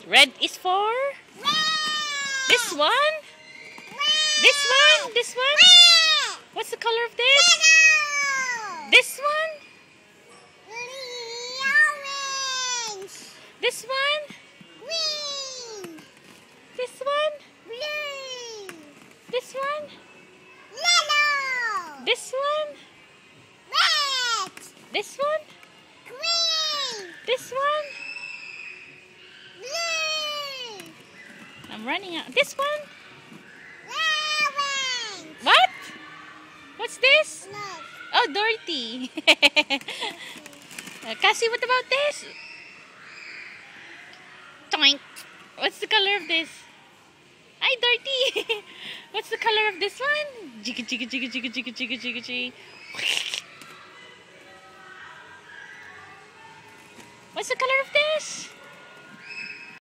Red is for this one. This one. This one. What's the color of this? This one. This one. This one. This one. This one. This one. This one. I'm running out. This one. What? What's this? Oh, Dorothy. Cassie, what about this? Toink. What's the color of this? Hi, Dorothy. What's the color of this one? Jigga, jigga, jigga, jigga, jigga, jigga, jigga, jigga. What's the color of this?